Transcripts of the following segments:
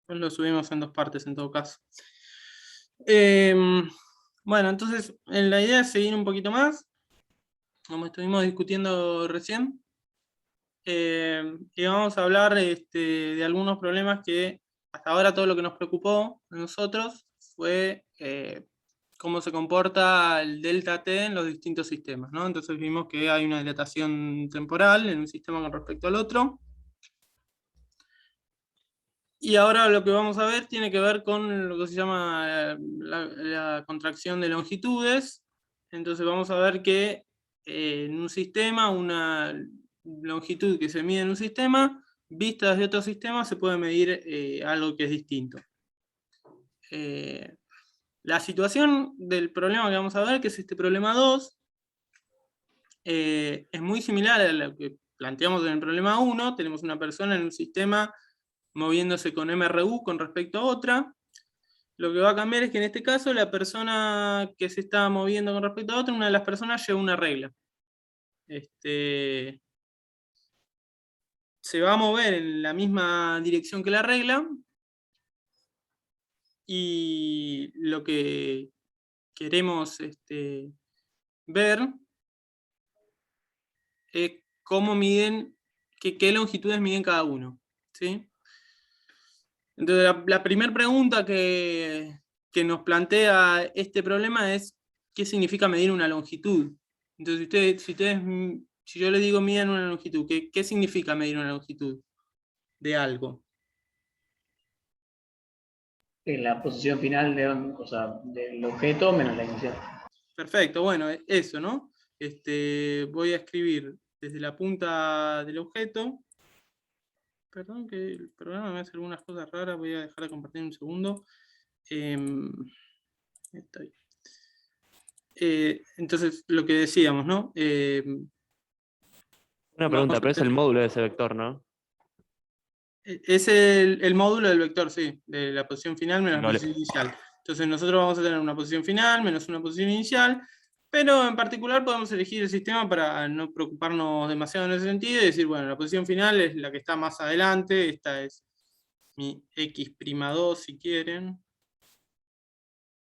Pues lo subimos en dos partes en todo caso. Bueno, entonces la idea es seguir un poquito más, como estuvimos discutiendo recién, y vamos a hablar de algunos problemas que hasta ahora todo lo que nos preocupó a nosotros fue cómo se comporta el delta T en los distintos sistemas, ¿no? Entonces vimos que hay una dilatación temporal en un sistema con respecto al otro. Y ahora lo que vamos a ver tiene que ver con lo que se llama la contracción de longitudes. Entonces vamos a ver que en un sistema, una longitud que se mide en un sistema, vista desde otro sistema, se puede medir algo que es distinto. La situación del problema que vamos a ver, que es este problema 2, es muy similar a lo que planteamos en el problema 1. Tenemos una persona en un sistema moviéndose con MRU con respecto a otra. Lo que va a cambiar es que en este caso la persona que se está moviendo con respecto a otra, una de las personas lleva una regla. Se va a mover en la misma dirección que la regla, y lo que queremos ver es cómo miden, qué longitudes miden cada uno, ¿sí? Entonces la primera pregunta que nos plantea este problema es ¿qué significa medir una longitud? Entonces si yo les digo midan una longitud, ¿qué significa medir una longitud de algo? La posición final o sea, del objeto menos la inicial. Perfecto, bueno, eso, ¿no? Voy a escribir desde la punta del objeto. Perdón que el programa me hace algunas cosas raras, voy a dejar de compartir un segundo. Estoy. Entonces, lo que decíamos, ¿no? Una Vamos pregunta, a pero es el tener, módulo de ese vector, ¿no? es el módulo del vector, sí, de la posición final menos la Vale. posición inicial. Entonces nosotros vamos a tener una posición final menos una posición inicial, pero en particular podemos elegir el sistema para no preocuparnos demasiado en ese sentido y decir, bueno, la posición final es la que está más adelante, esta es mi x'2 si quieren,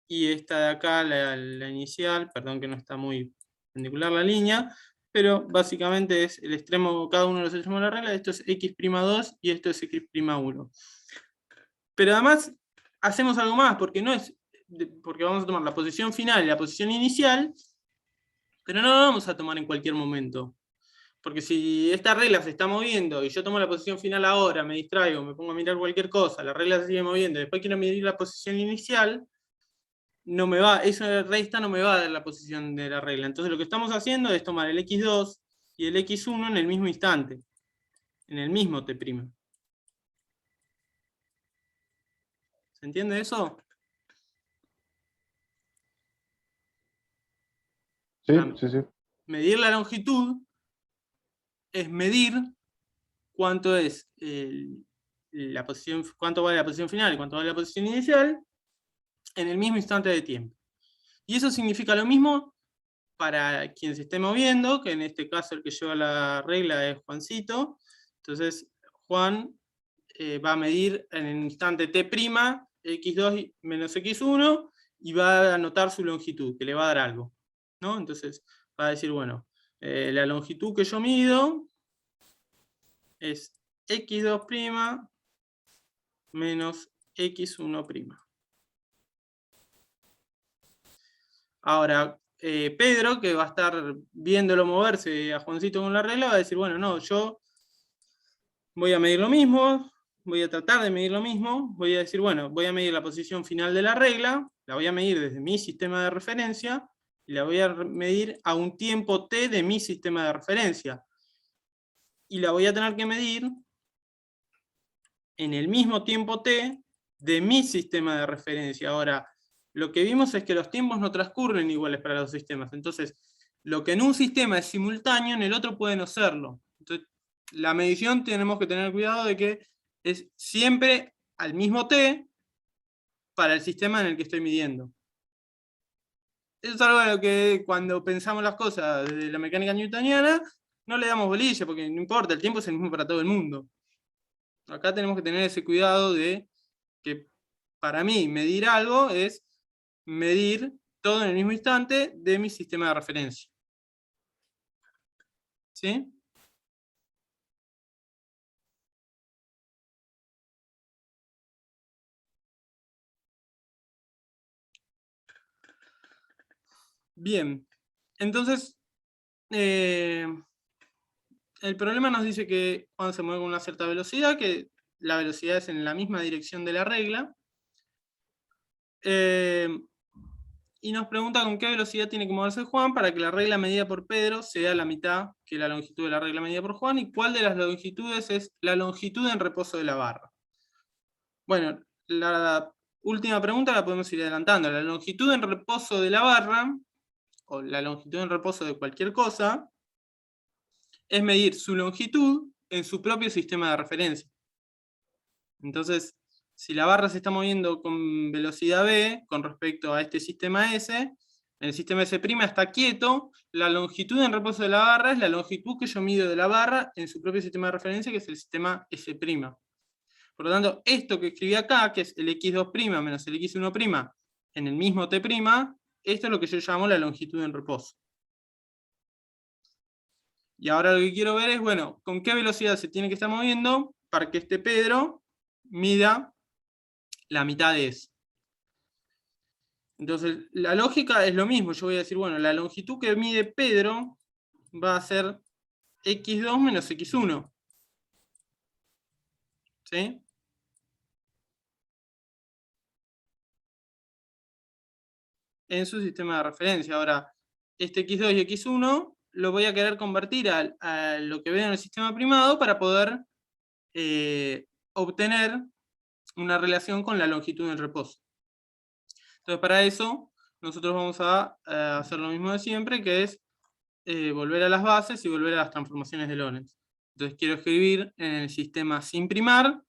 y esta de acá, la inicial, perdón que no está muy perpendicular la línea, pero básicamente es el extremo, cada uno de los extremos de la regla. Esto es x'2 y esto es x'1. Pero además hacemos algo más, porque no es, porque vamos a tomar la posición final y la posición inicial, pero no la vamos a tomar en cualquier momento. Porque si esta regla se está moviendo y yo tomo la posición final ahora, me distraigo, me pongo a mirar cualquier cosa, la regla se sigue moviendo, después quiero medir la posición inicial, no me va, esa resta no me va a dar la posición de la regla. Entonces lo que estamos haciendo es tomar el x2 y el x1 en el mismo instante, en el mismo t'. ¿Se entiende eso? Sí, Ah, sí, sí. medir la longitud es medir cuánto es la posición, cuánto vale la posición final y cuánto vale la posición inicial en el mismo instante de tiempo. Y eso significa lo mismo para quien se esté moviendo, que en este caso el que lleva la regla es Juancito. Entonces, Juan va a medir en el instante t', x2 menos x1, y va a anotar su longitud, que le va a dar algo, ¿no? Entonces, va a decir, bueno, la longitud que yo mido es x2' menos x1'. Ahora, Pedro, que va a estar viéndolo moverse a Juancito con la regla, va a decir, bueno, no, yo voy a medir lo mismo, voy a tratar de medir lo mismo, voy a decir, bueno, voy a medir la posición final de la regla, la voy a medir desde mi sistema de referencia, y la voy a medir a un tiempo t de mi sistema de referencia. Y la voy a tener que medir en el mismo tiempo t de mi sistema de referencia. Ahora, lo que vimos es que los tiempos no transcurren iguales para los sistemas. Entonces, lo que en un sistema es simultáneo, en el otro puede no serlo. Entonces, la medición tenemos que tener cuidado de que es siempre al mismo t para el sistema en el que estoy midiendo. Eso es algo a lo que cuando pensamos las cosas de la mecánica newtoniana no le damos bolilla, porque no importa, el tiempo es el mismo para todo el mundo. Acá tenemos que tener ese cuidado de que para mí medir algo es medir todo en el mismo instante de mi sistema de referencia. ¿Sí? Bien, entonces el problema nos dice que cuando se mueve con una cierta velocidad, que la velocidad es en la misma dirección de la regla, y nos pregunta con qué velocidad tiene que moverse Juan para que la regla medida por Pedro sea la mitad que la longitud de la regla medida por Juan, y cuál de las longitudes es la longitud en reposo de la barra. Bueno, la última pregunta la podemos ir adelantando. La longitud en reposo de la barra, o la longitud en reposo de cualquier cosa, es medir su longitud en su propio sistema de referencia. Entonces, si la barra se está moviendo con velocidad v con respecto a este sistema S, el sistema S' está quieto, la longitud en reposo de la barra es la longitud que yo mido de la barra en su propio sistema de referencia, que es el sistema S'. Por lo tanto, esto que escribí acá, que es el x2' menos el x1' en el mismo t', esto es lo que yo llamo la longitud en reposo. Y ahora lo que quiero ver es, bueno, con qué velocidad se tiene que estar moviendo para que este Pedro mida la mitad de eso. Entonces, la lógica es lo mismo. Yo voy a decir, bueno, la longitud que mide Pedro va a ser x2 menos x1. ¿Sí? En su sistema de referencia. Ahora, este x2 y x1 lo voy a querer convertir a lo que veo en el sistema primado para poder obtener una relación con la longitud del reposo. Entonces, para eso, nosotros vamos a hacer lo mismo de siempre, que es volver a las bases y volver a las transformaciones de Lorentz. Entonces, quiero escribir en el sistema sin primar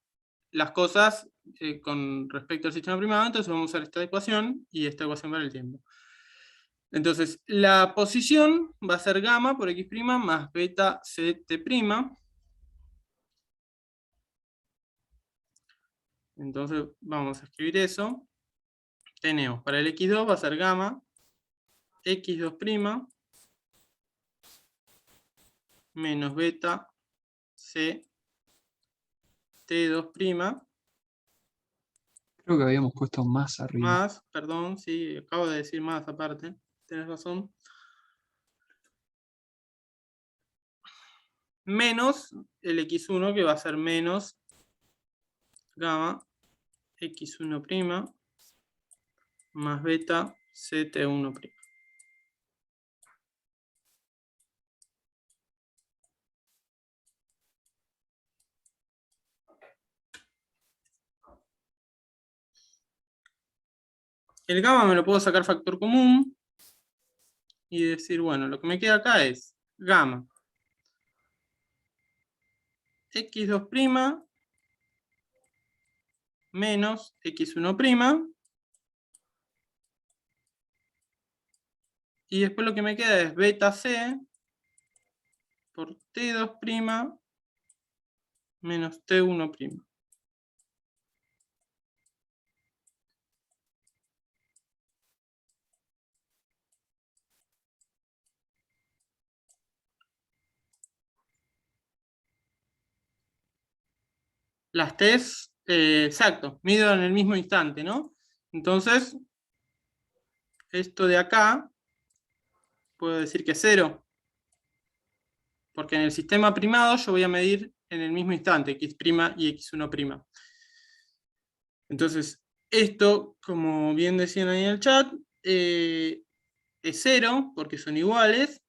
las cosas con respecto al sistema primado, entonces vamos a usar esta ecuación y esta ecuación para el tiempo. Entonces, la posición va a ser gamma por x' más beta ct'. Entonces, vamos a escribir eso. Tenemos, para el x2 va a ser gamma x2' menos beta c t2'. Creo que habíamos puesto más arriba. Más, perdón, sí, acabo de decir más aparte. Tienes razón. Menos el x1, que va a ser menos gamma x1' más beta ct1'. El gamma me lo puedo sacar factor común y decir, bueno, lo que me queda acá es gamma x2' menos x1', y después lo que me queda es beta c por t2' menos t1'. Las t's, exacto, mido en el mismo instante, ¿no? Entonces, esto de acá, puedo decir que es 0, porque en el sistema primado yo voy a medir en el mismo instante, x' y x1'. Entonces, esto, como bien decían ahí en el chat, es 0, porque son iguales,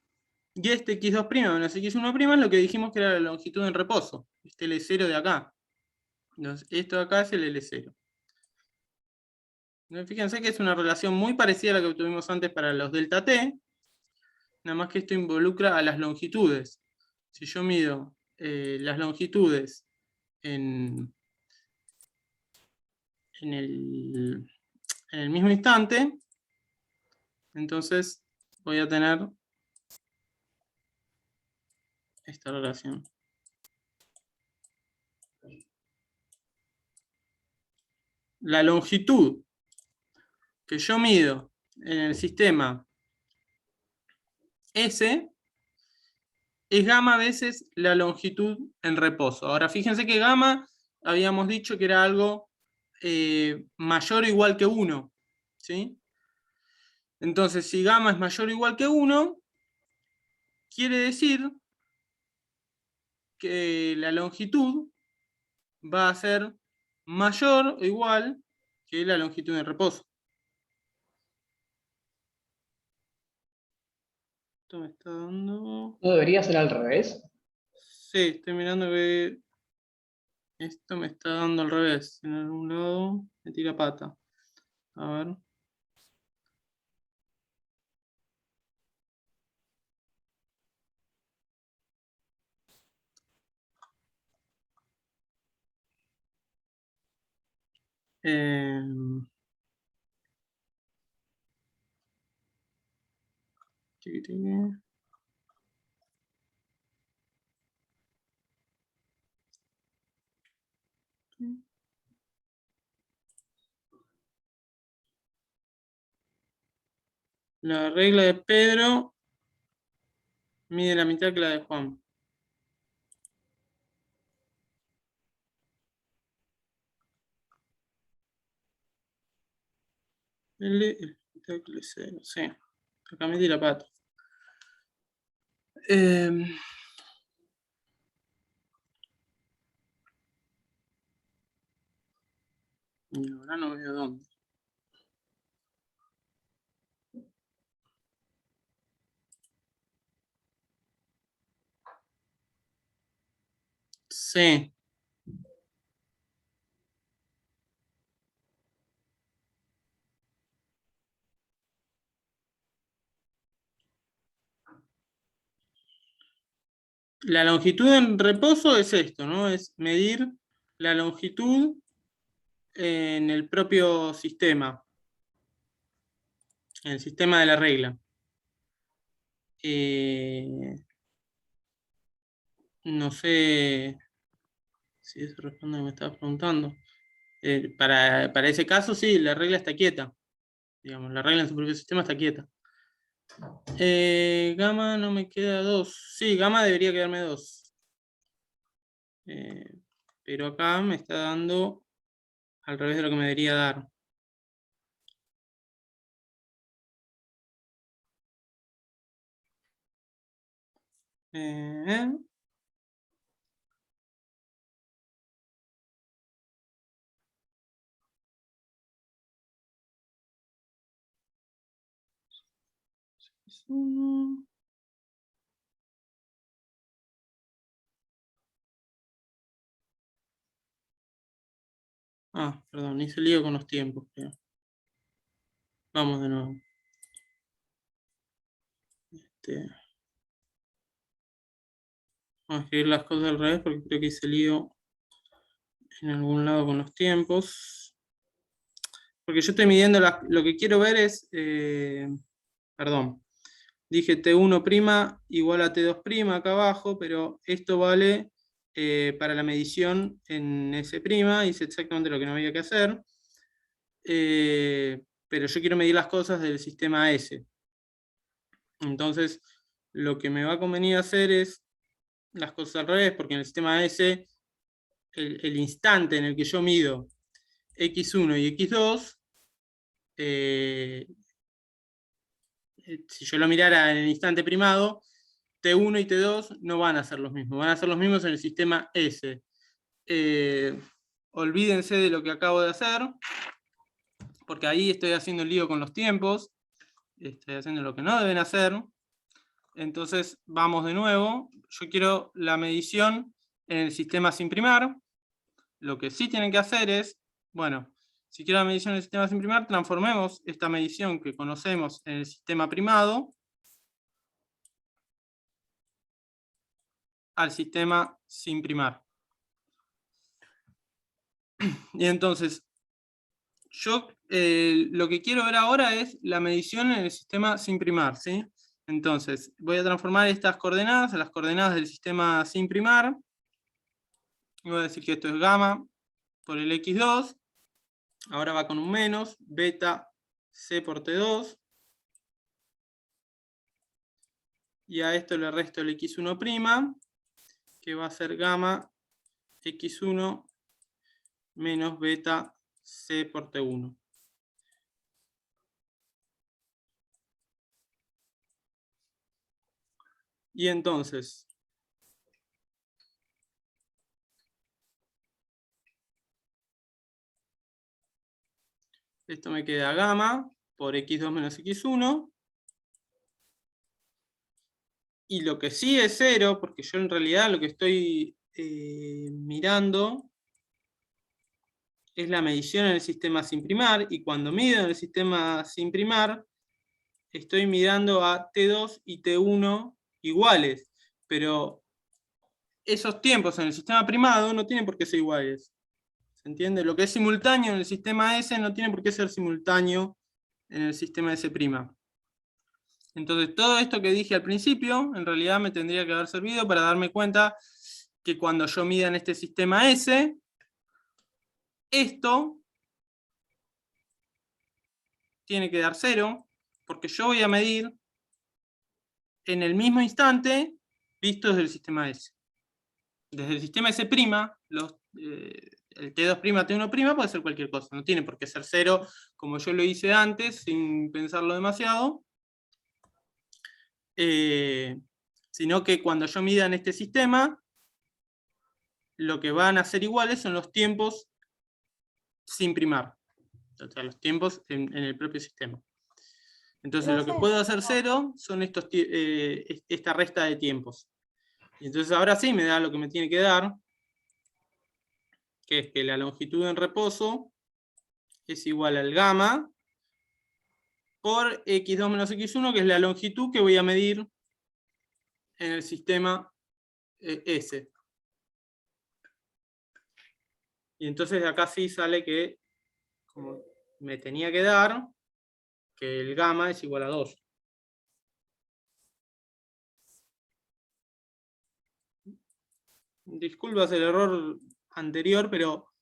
y este x2' menos x1' es lo que dijimos que era la longitud en reposo, este L0 de acá. Entonces, esto de acá es el L0. Fíjense que es una relación muy parecida a la que tuvimos antes para los delta t, nada más que esto involucra a las longitudes. Si yo mido las longitudes en el mismo instante, entonces voy a tener esta relación. la longitud que yo mido en el sistema S es gamma veces la longitud en reposo. Ahora, fíjense que gamma habíamos dicho que era algo mayor o igual que 1, ¿sí? Entonces, si gamma es mayor o igual que 1, quiere decir que la longitud va a ser mayor o igual que la longitud en reposo. Esto me está dando... ¿No debería ser al revés? Sí, estoy mirando que esto me está dando al revés. En algún lado me tira pata. A ver. Tiqui, tiqui. La regla de Pedro mide la mitad que la de Juan. L es la mitad que L0. Sí. Acá me tira pata. Y ahora no veo dónde. Sí. La longitud en reposo es esto, ¿no? Es medir la longitud en el propio sistema. En el sistema de la regla. No sé si eso responde a lo que me estabas preguntando. Para ese caso, sí, la regla está quieta. Digamos, la regla en su propio sistema está quieta. Gamma no me queda 2. Sí, gamma debería quedarme 2. Pero acá me está dando al revés de lo que me debería dar. Eh, Perdón, hice lío con los tiempos, creo. Vamos de nuevo. Vamos a escribir las cosas al revés porque creo que hice lío en algún lado con los tiempos. Porque yo estoy midiendo lo que quiero ver es... perdón. Dije T1' igual a T2' acá abajo, pero esto vale para la medición en S', hice exactamente lo que no había que hacer. Pero yo quiero medir las cosas del sistema S. Entonces, lo que me va a convenir hacer es las cosas al revés, porque en el sistema S, el instante en el que yo mido X1 y X2, si yo lo mirara en el instante primado, T1 y T2 no van a ser los mismos, van a ser los mismos en el sistema S. Olvídense de lo que acabo de hacer, porque ahí estoy haciendo el lío con los tiempos, estoy haciendo lo que no deben hacer. Entonces vamos de nuevo, yo quiero la medición en el sistema sin primar. Lo que sí tienen que hacer es, bueno, si quiero la medición en el sistema sin primar, transformemos esta medición que conocemos en el sistema primado al sistema sin primar. Y entonces, yo lo que quiero ver ahora es la medición en el sistema sin primar, ¿sí? Entonces, voy a transformar estas coordenadas a las coordenadas del sistema sin primar. Y voy a decir que esto es gamma por el X2. Ahora va con un menos, beta C por T2. Y a esto le resto el x1', que va a ser gamma x1 menos beta C por T1. Y entonces, esto me queda gamma por x2 menos x1. Y lo que sí es 0, porque yo en realidad lo que estoy mirando es la medición en el sistema sin primar. Y cuando mido en el sistema sin primar, estoy mirando a T2 y T1 iguales. Pero esos tiempos en el sistema primado no tienen por qué ser iguales. ¿Se entiende? Lo que es simultáneo en el sistema S no tiene por qué ser simultáneo en el sistema S'. Entonces, todo esto que dije al principio, en realidad me tendría que haber servido para darme cuenta que cuando yo mida en este sistema S, esto tiene que dar 0, porque yo voy a medir en el mismo instante visto desde el sistema S. Desde el sistema S', el T2', T1' puede ser cualquier cosa, no tiene por qué ser 0, como yo lo hice antes, sin pensarlo demasiado. Sino que cuando yo mida en este sistema, lo que van a ser iguales son los tiempos sin primar. O sea, los tiempos en el propio sistema. Entonces lo que puedo hacer 0 son esta resta de tiempos. Y entonces ahora sí me da lo que me tiene que dar, que es que la longitud en reposo es igual al gamma por x2 menos x1, que es la longitud que voy a medir en el sistema S. Y entonces de acá sí sale que, como me tenía que dar, que el gamma es igual a 2. Disculpas el error anterior, pero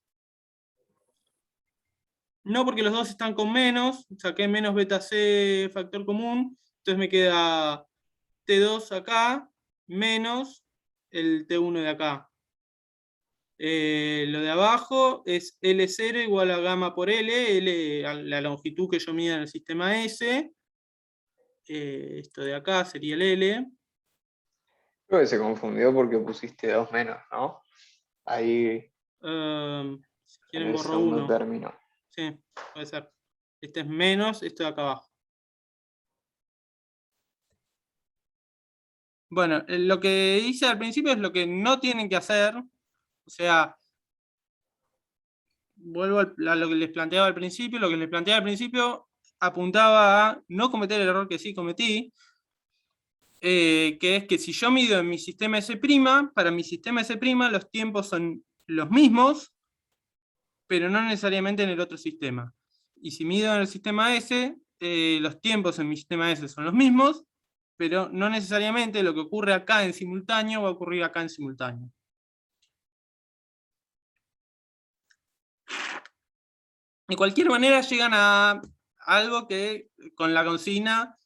no, porque los dos están con menos, saqué menos beta C factor común, entonces me queda T2 acá, menos el T1 de acá. Lo de abajo es L0 igual a gamma por L, la longitud que yo mida en el sistema S. Esto de acá sería el L. Creo que se confundió porque pusiste 2 menos, ¿no? Ahí Si en quieren el borro segundo 1. término. Sí, puede ser. Este es menos esto de acá abajo. Bueno, lo que hice al principio es lo que no tienen que hacer. O sea, vuelvo a lo que les planteaba al principio. Lo que les planteaba al principio apuntaba a no cometer el error que sí cometí, que es que si yo mido en mi sistema S', para mi sistema S' los tiempos son los mismos, pero no necesariamente en el otro sistema. Y si mido en el sistema S, los tiempos en mi sistema S son los mismos, pero no necesariamente lo que ocurre acá en simultáneo va a ocurrir acá en simultáneo. De cualquier manera llegan a algo que con la consigna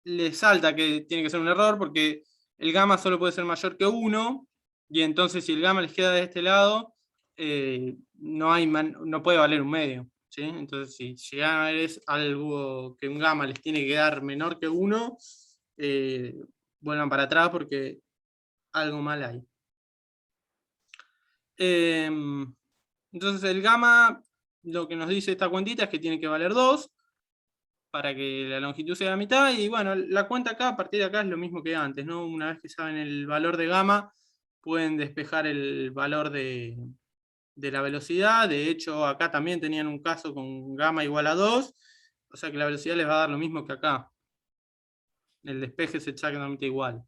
les salta que tiene que ser un error, porque el gamma solo puede ser mayor que 1, y entonces si el gamma les queda de este lado, no puede valer un medio. ¿Sí? Entonces si llegan a ver algo que un gamma les tiene que dar menor que 1, vuelvan para atrás porque algo mal hay. Entonces el gamma, lo que nos dice esta cuentita es que tiene que valer 2 para que la longitud sea la mitad, y bueno, la cuenta acá, a partir de acá es lo mismo que antes, ¿no? Una vez que saben el valor de gamma, pueden despejar el valor de la velocidad. De hecho, acá también tenían un caso con gamma igual a 2, o sea que la velocidad les va a dar lo mismo que acá. El despeje es exactamente igual.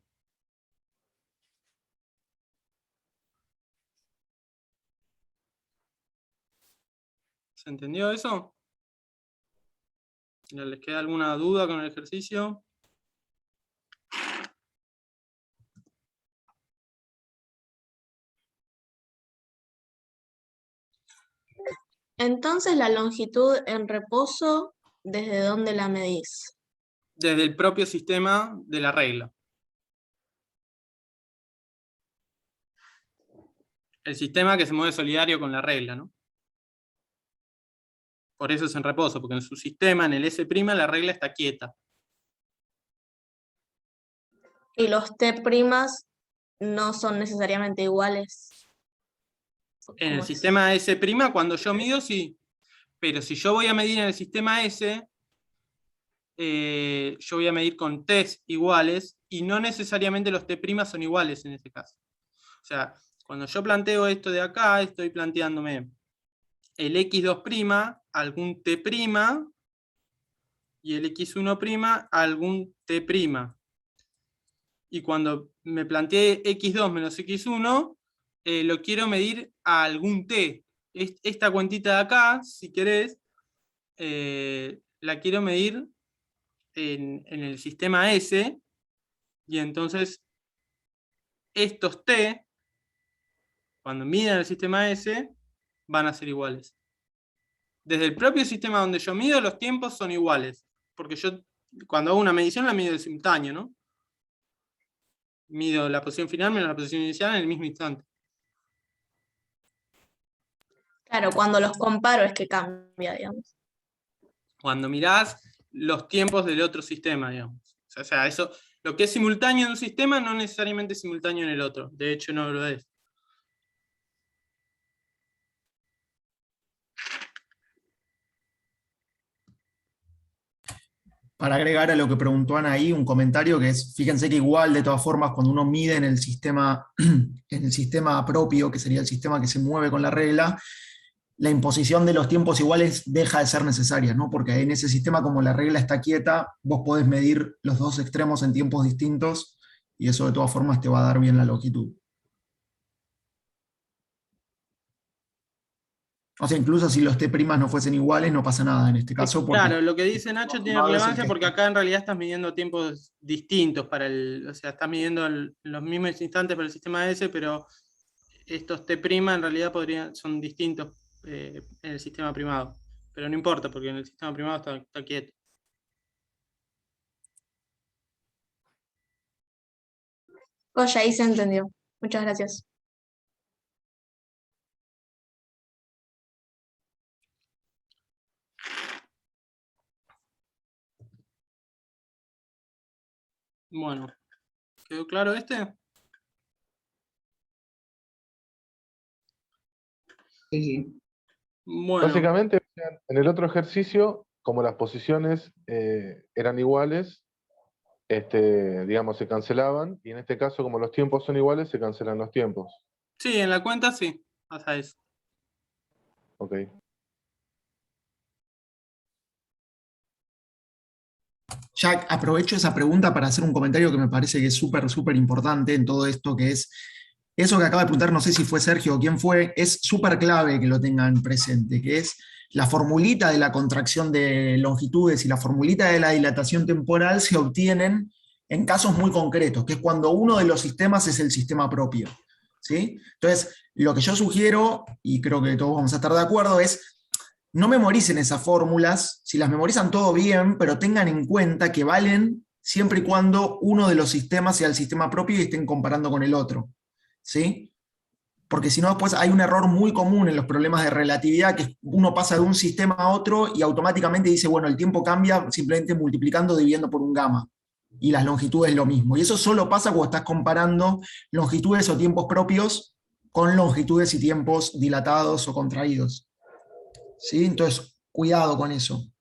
¿Se entendió eso? ¿Les queda alguna duda con el ejercicio? Entonces la longitud en reposo, ¿desde dónde la medís? Desde el propio sistema de la regla. El sistema que se mueve solidario con la regla, ¿no? Por eso es en reposo, porque en su sistema, en el S', la regla está quieta. Y los T' no son necesariamente iguales. En el ¿Cómo es? sistema S', cuando yo mido, sí. Pero si yo voy a medir en el sistema S, yo voy a medir con T's iguales, y no necesariamente los T' son iguales en este caso. O sea, cuando yo planteo esto de acá, estoy planteándome el X2', algún T', y el X1', algún T'. Y cuando me planteé X2 menos X1, lo quiero medir a algún T. Esta cuentita de acá, si querés, la quiero medir en el sistema S, y entonces estos T, cuando miden el sistema S, van a ser iguales. Desde el propio sistema donde yo mido, los tiempos son iguales, porque yo cuando hago una medición la mido en simultáneo, ¿no? Mido la posición final menos la posición inicial en el mismo instante. Claro, cuando los comparo es que cambia, digamos. Cuando mirás los tiempos del otro sistema, digamos. O sea, eso, lo que es simultáneo en un sistema no necesariamente es simultáneo en el otro. De hecho, no lo es. Para agregar a lo que preguntó Ana ahí, un comentario que es, fíjense que igual, de todas formas, cuando uno mide en el sistema propio, que sería el sistema que se mueve con la regla, la imposición de los tiempos iguales deja de ser necesaria, ¿no? Porque en ese sistema, como la regla está quieta, vos podés medir los dos extremos en tiempos distintos, y eso de todas formas te va a dar bien la longitud. O sea, incluso si los T' no fuesen iguales, no pasa nada en este caso. Claro, lo que dice Nacho tiene no es el relevancia gesto. porque acá en realidad estás midiendo tiempos distintos para o sea, estás midiendo los mismos instantes para el sistema S, pero estos T' en realidad son distintos en el sistema primado. Pero no importa, porque en el sistema primado está quieto. Oye, ahí se entendió. Muchas gracias. Bueno, ¿quedó claro este? Sí, sí. Bueno, Básicamente, o sea, en el otro ejercicio, como las posiciones eran iguales, digamos, se cancelaban, y en este caso, como los tiempos son iguales, se cancelan los tiempos. sí, en la cuenta sí, pasa eso. Ok. Ya aprovecho esa pregunta para hacer un comentario que me parece que es súper importante en todo esto, que es eso que acaba de preguntar, no sé si fue Sergio o quién fue, es súper clave que lo tengan presente, que es la formulita de la contracción de longitudes y la formulita de la dilatación temporal se obtienen en casos muy concretos, que es cuando uno de los sistemas es el sistema propio, ¿sí? Entonces, lo que yo sugiero, y creo que todos vamos a estar de acuerdo, es no memoricen esas fórmulas, si las memorizan todo bien, pero tengan en cuenta que valen siempre y cuando uno de los sistemas sea el sistema propio y estén comparando con el otro, ¿sí? Porque si no, después hay un error muy común en los problemas de relatividad, que uno pasa de un sistema a otro y automáticamente dice, bueno, el tiempo cambia simplemente multiplicando, dividiendo por un gamma. Y las longitudes lo mismo. Y eso solo pasa cuando estás comparando longitudes o tiempos propios con longitudes y tiempos dilatados o contraídos. ¿Sí? Entonces, cuidado con eso.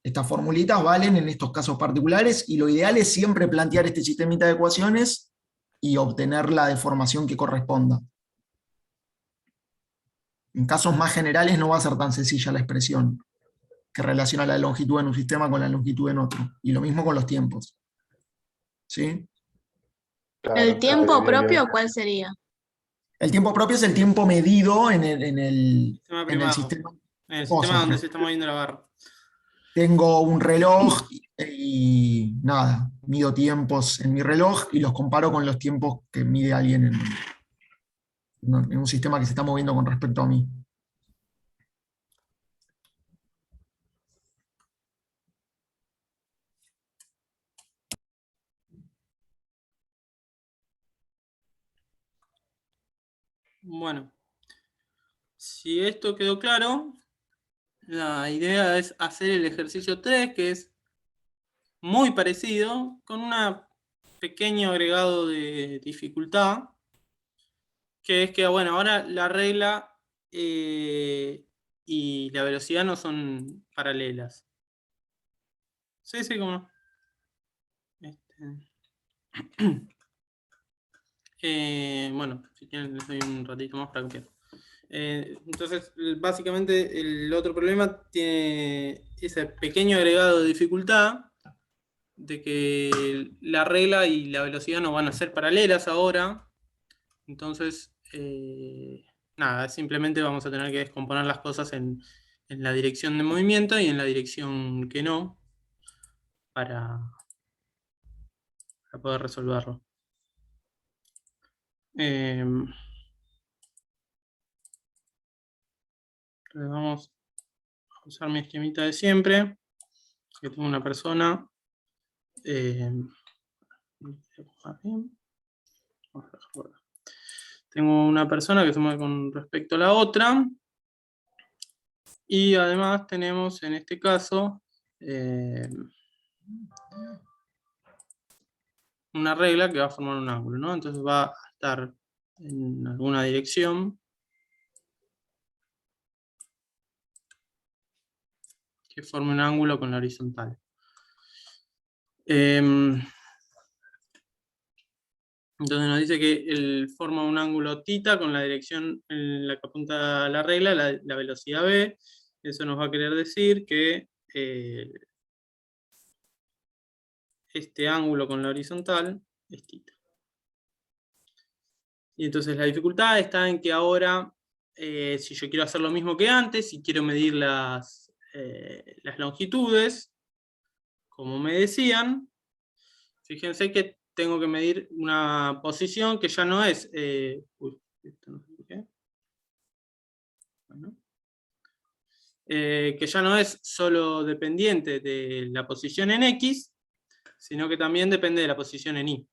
Estas formulitas valen en estos casos particulares y lo ideal es siempre plantear este sistemita de ecuaciones y obtener la deformación que corresponda. En casos más generales no va a ser tan sencilla la expresión que relaciona la longitud en un sistema con la longitud en otro. Y lo mismo con los tiempos. ¿Sí? Claro, ¿El tiempo porque propio cuál sería? El tiempo propio es el tiempo medido en el Sistema primado. sistema. En el Cosa, sistema donde se está moviendo la barra. Tengo un reloj y nada, mido tiempos en mi reloj y los comparo con los tiempos que mide alguien en un sistema que se está moviendo con respecto a mí. Bueno, si esto quedó claro, la idea es hacer el ejercicio 3, que es muy parecido, con un pequeño agregado de dificultad, que es que, bueno, ahora la regla y la velocidad no son paralelas. Sí, sí, cómo no. Bueno, si quieren les doy un ratito más para copiar. Entonces, básicamente el otro problema tiene ese pequeño agregado de dificultad de que la regla y la velocidad no van a ser paralelas ahora. Entonces, nada, simplemente vamos a tener que descomponer las cosas en la dirección de movimiento y en la dirección que no, para poder resolverlo. Entonces vamos a usar mi esquemita de siempre, que tengo una persona. Tengo una persona que se mueve con respecto a la otra. Y además tenemos en este caso una regla que va a formar un ángulo, ¿no? Entonces va a estar en alguna dirección que forme un ángulo con la horizontal. Entonces nos dice que él forma un ángulo θ con la dirección en la que apunta la regla, la velocidad v. Eso nos va a querer decir que este ángulo con la horizontal es θ. Y entonces la dificultad está en que ahora, si yo quiero hacer lo mismo que antes, si quiero medir las longitudes, como me decían, fíjense que tengo que medir una posición que ya no es... esto no sé por qué. Bueno. Que ya no es solo dependiente de la posición en X, sino que también depende de la posición en Y.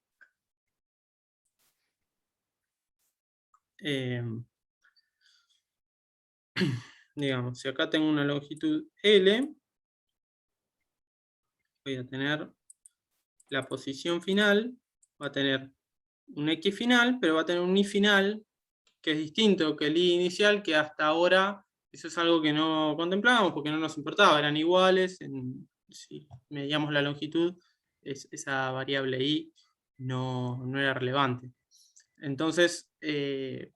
Digamos, si acá tengo una longitud L, voy a tener la posición final, va a tener un X final, pero va a tener un Y final, que es distinto que el Y inicial, que hasta ahora eso es algo que no contemplábamos porque no nos importaba, eran iguales, si medíamos la longitud, esa variable Y no era relevante. Entonces, ¿qué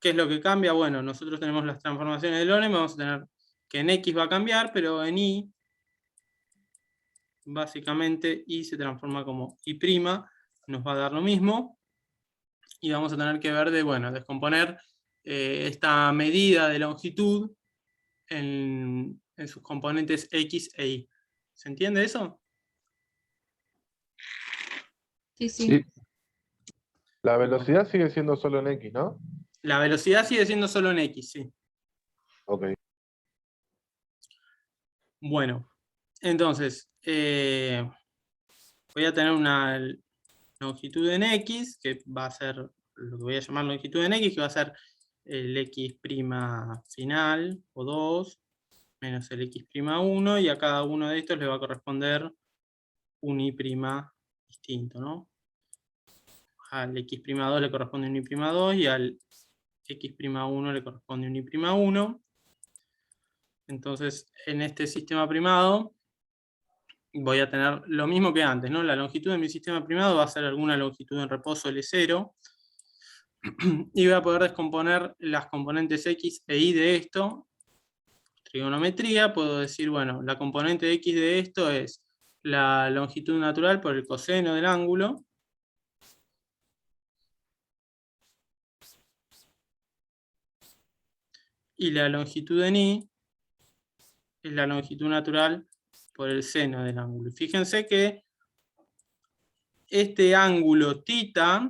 es lo que cambia? Bueno, nosotros tenemos las transformaciones de Lorentz, vamos a tener que en X va a cambiar, pero en Y, básicamente, Y se transforma como Y', nos va a dar lo mismo, y vamos a tener que ver descomponer esta medida de longitud en sus componentes X e Y. ¿Se entiende eso? Sí, sí. Sí, La velocidad sigue siendo solo en X, ¿no? La velocidad sigue siendo solo en X, sí. Ok. Bueno, entonces, voy a tener una longitud en X, que va a ser lo que voy a llamar longitud en X, que va a ser el X' final, o 2, menos el X'1, y a cada uno de estos le va a corresponder un Y' distinto, ¿no? Al X'2 le corresponde un Y'2, y al X'1 le corresponde un Y'1. Entonces, en este sistema primado, voy a tener lo mismo que antes, ¿no? La longitud de mi sistema primado va a ser alguna longitud en reposo L0, y voy a poder descomponer las componentes X e Y de esto. Trigonometría, puedo decir, bueno, la componente X de esto es la longitud natural por el coseno del ángulo, y la longitud en Y es la longitud natural por el seno del ángulo. Fíjense que este ángulo θ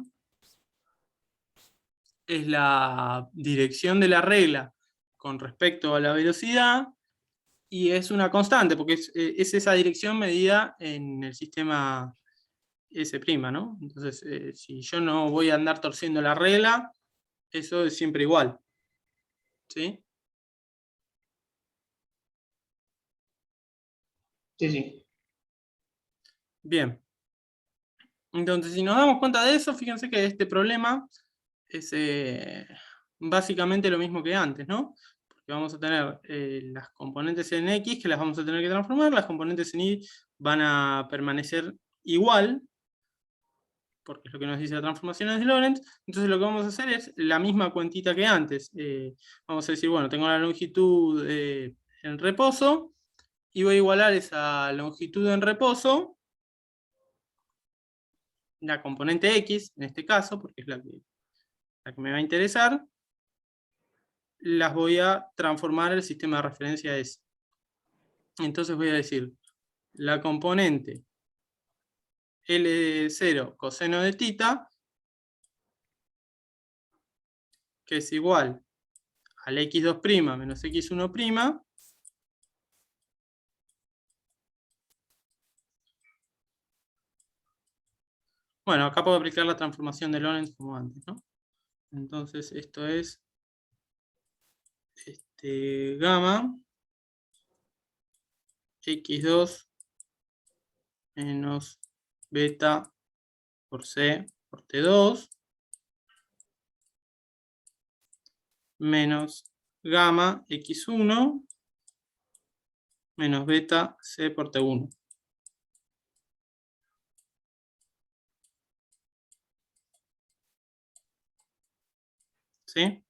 es la dirección de la regla con respecto a la velocidad, y es una constante, porque es esa dirección medida en el sistema S', ¿no? Entonces, si yo no voy a andar torciendo la regla, eso es siempre igual. ¿Sí? Sí, sí. Bien. Entonces, si nos damos cuenta de eso, fíjense que este problema es básicamente lo mismo que antes, ¿no? Porque vamos a tener las componentes en X que las vamos a tener que transformar, las componentes en Y van a permanecer igual, porque es lo que nos dice la transformación de Lorentz. Entonces lo que vamos a hacer es la misma cuentita que antes. Vamos a decir, bueno, tengo la longitud en reposo, y voy a igualar esa longitud en reposo, la componente X, en este caso, porque es la que me va a interesar, las voy a transformar al sistema de referencia S. Entonces voy a decir, la componente L0 coseno de tita, que es igual al x2' menos x1', bueno, acá puedo aplicar la transformación de Lorentz como antes, ¿no? Entonces esto es gamma x2 menos beta por C por T2 menos gamma x1 menos beta C por T1. ¿Sí?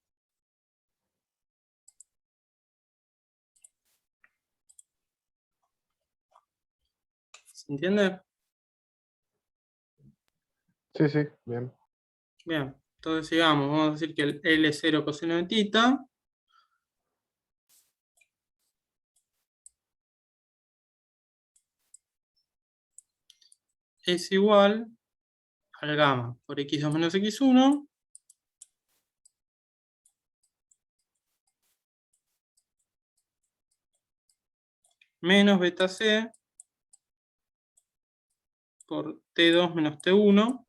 ¿Se entiende? Sí, sí, bien. Bien, entonces sigamos. Vamos a decir que el L0 coseno de tita es igual al gamma por x2 menos x1 menos beta C por T2 menos T1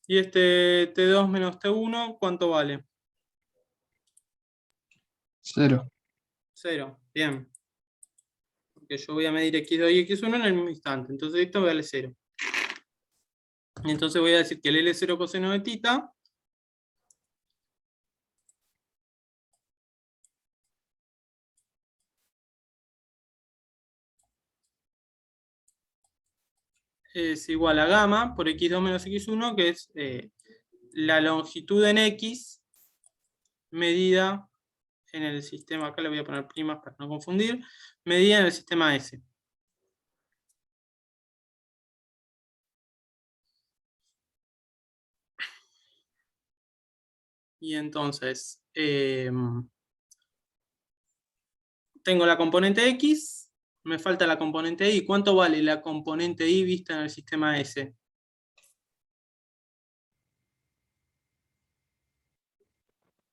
y este T2 menos T1, ¿cuánto vale? 0. 0. Bien. Porque yo voy a medir x2 y x1 en el mismo instante. Entonces esto vale 0. Entonces voy a decir que el L0 coseno de tita es igual a gamma por x2 menos x1, que es la longitud en x medida en el sistema, acá le voy a poner primas para no confundir, medida en el sistema S. Y entonces, tengo la componente X, me falta la componente Y. ¿Cuánto vale la componente Y vista en el sistema S?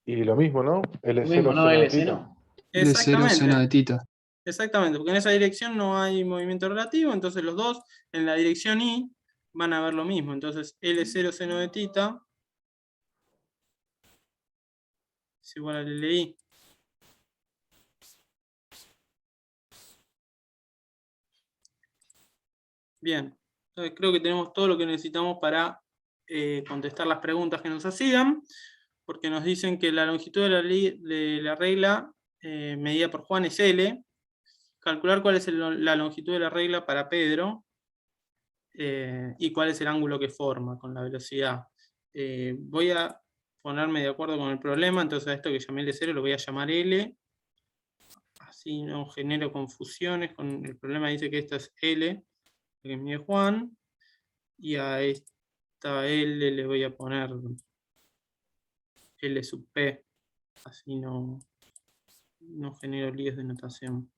Y lo mismo, ¿no? Lo mismo, L0 ¿no? seno de L tita. seno. L0 seno de Exactamente, tita. exactamente, porque en esa dirección no hay movimiento relativo, entonces los dos en la dirección Y van a ver lo mismo. Entonces L0 seno de tita es igual al LI. Bien, entonces creo que tenemos todo lo que necesitamos para contestar las preguntas que nos hacían, porque nos dicen que la longitud de la regla medida por Juan es L. Calcular cuál es la longitud de la regla para Pedro y cuál es el ángulo que forma con la velocidad. Voy a ponerme de acuerdo con el problema, entonces a esto que llamé L0 lo voy a llamar L, así no genero confusiones. Con el problema dice que esto es L, que mide Juan, y a esta L le voy a poner L sub P, así no genero líos de notación.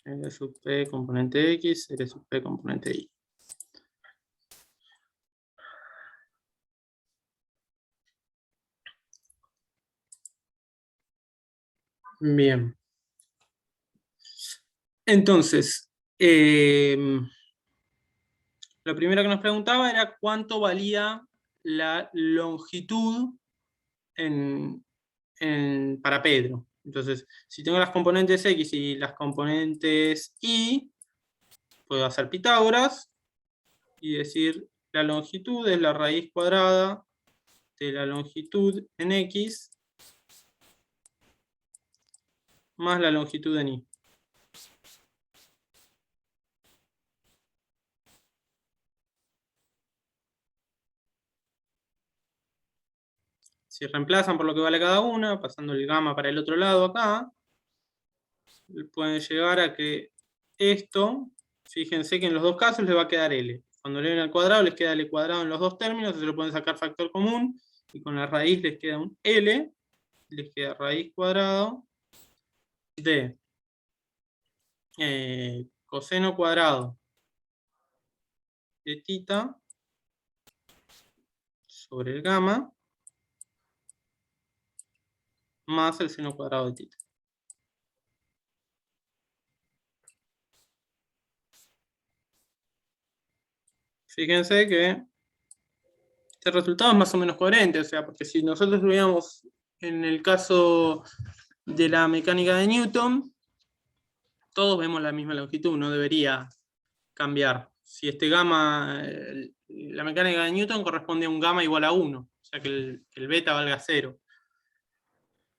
L sub P componente X, L sub P componente Y. Bien. Entonces, Lo primero que nos preguntaba era cuánto valía la longitud para Pedro. Entonces, si tengo las componentes X y las componentes Y, puedo hacer Pitágoras y decir la longitud es la raíz cuadrada de la longitud en X más la longitud en Y. Si reemplazan por lo que vale cada una, pasando el gamma para el otro lado acá, pueden llegar a que esto, fíjense que en los dos casos les va a quedar L. Cuando le ven al cuadrado les queda L cuadrado en los dos términos, se lo pueden sacar factor común, y con la raíz les queda un L, les queda raíz cuadrado de coseno cuadrado de tita sobre el gamma más el seno cuadrado de tita. Fíjense que este resultado es más o menos coherente, o sea, porque si nosotros tuviéramos en el caso de la mecánica de Newton, todos vemos la misma longitud, no debería cambiar. Si este gamma, la mecánica de Newton corresponde a un gamma igual a 1, o sea que el beta valga 0.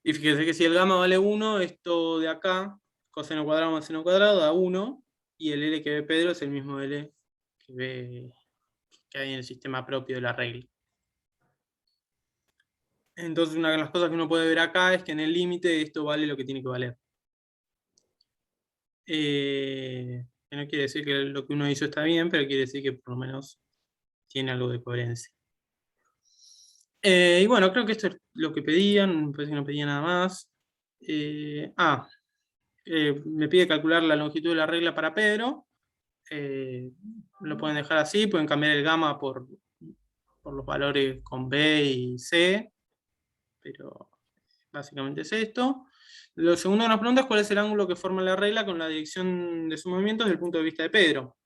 Y fíjense que si el gamma vale 1, esto de acá, coseno cuadrado más seno cuadrado, da 1, y el L que ve Pedro es el mismo L que hay en el sistema propio de la regla. Entonces una de las cosas que uno puede ver acá es que en el límite esto vale lo que tiene que valer. Que no quiere decir que lo que uno hizo está bien, pero quiere decir que por lo menos tiene algo de coherencia. Y bueno, creo que esto es lo que pedían, me parece que no pedía nada más. Me pide calcular la longitud de la regla para Pedro. Lo pueden dejar así, pueden cambiar el gamma por los valores con B y C, pero básicamente es esto. Lo segundo que nos pregunta es cuál es el ángulo que forma la regla con la dirección de su movimiento desde el punto de vista de Pedro.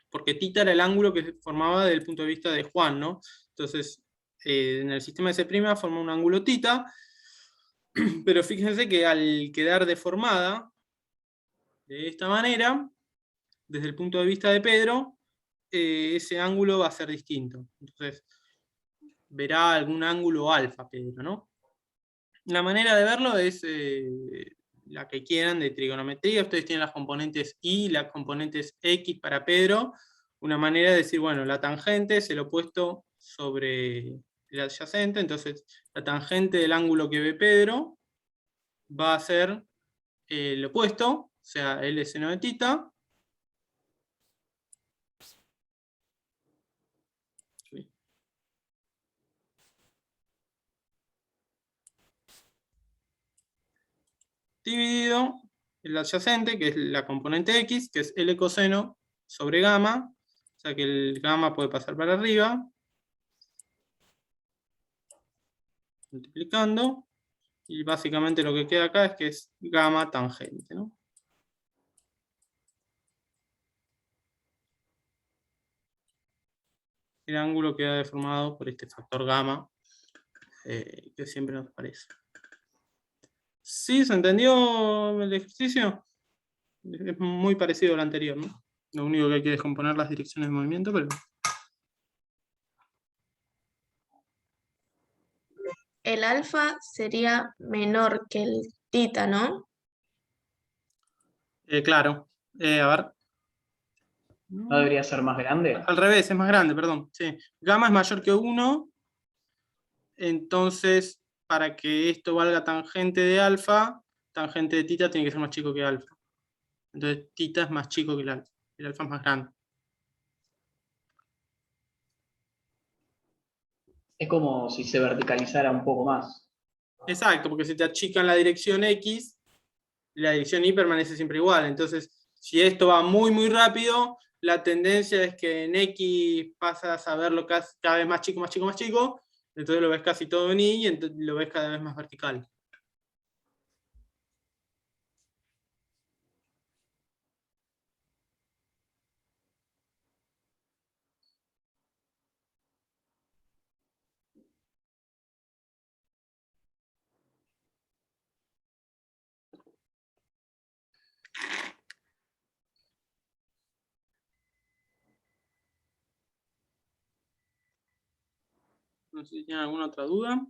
Porque θ era el ángulo que formaba desde el punto de vista de Juan, ¿no? Entonces, en el sistema S' forma un ángulo θ, pero fíjense que al quedar deformada de esta manera, desde el punto de vista de Pedro, ese ángulo va a ser distinto. Entonces, verá algún ángulo alfa Pedro, ¿no? La manera de verlo es la que quieran de trigonometría. Ustedes tienen las componentes Y, las componentes X para Pedro. Una manera de decir, bueno, la tangente es el opuesto sobre el adyacente. Entonces, la tangente del ángulo que ve Pedro va a ser el opuesto, o sea, L seno de θ. Dividido el adyacente, que es la componente X, que es L coseno sobre gamma, o sea que el gamma puede pasar para arriba, multiplicando, y básicamente lo que queda acá es que es gamma tangente, ¿no? El ángulo queda deformado por este factor gamma, que siempre nos aparece. ¿Sí? ¿Se entendió el ejercicio? Es muy parecido al anterior, ¿no? Lo único que hay que descomponer las direcciones de movimiento, pero... El alfa sería menor que el θ, ¿no? Claro. A ver. ¿No debería ser más grande? Al revés, es más grande, perdón. Sí. Gamma es mayor que 1. Entonces, para que esto valga tangente de alfa, tangente de θ tiene que ser más chico que alfa. Entonces, θ es más chico que el alfa. El alfa es más grande. Es como si se verticalizara un poco más. Exacto, porque si te achican la dirección X, la dirección Y permanece siempre igual. Entonces, si esto va muy, muy rápido, la tendencia es que en X pasas a verlo cada vez más chico, más chico, más chico. Entonces lo ves casi todo en Y y entonces lo ves cada vez más vertical. No sé si tienen alguna otra duda.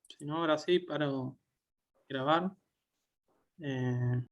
Si no, ahora sí, paro grabar.